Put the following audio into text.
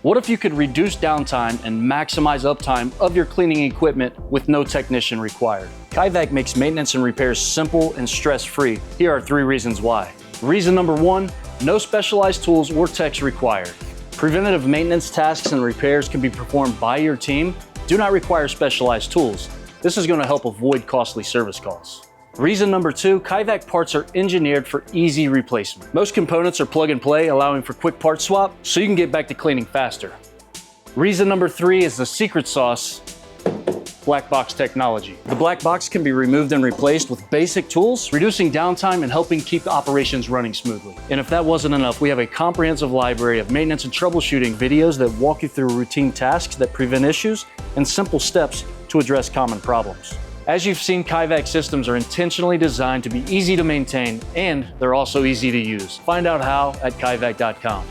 What if you could reduce downtime and maximize uptime of your cleaning equipment with no technician required? Kaivac makes maintenance and repairs simple and stress-free. Here are 3 reasons why. Reason number 1, no specialized tools or techs required. Preventative maintenance tasks and repairs can be performed by your team, do not require specialized tools. This is going to help avoid costly service calls. Reason number 2, Kaivac parts are engineered for easy replacement. Most components are plug and play, allowing for quick part swap, so you can get back to cleaning faster. Reason number 3 is the secret sauce, black box technology. The black box can be removed and replaced with basic tools, reducing downtime and helping keep operations running smoothly. And if that wasn't enough, we have a comprehensive library of maintenance and troubleshooting videos that walk you through routine tasks that prevent issues and simple steps to address common problems. As you've seen, Kaivac systems are intentionally designed to be easy to maintain, and they're also easy to use. Find out how at kaivac.com.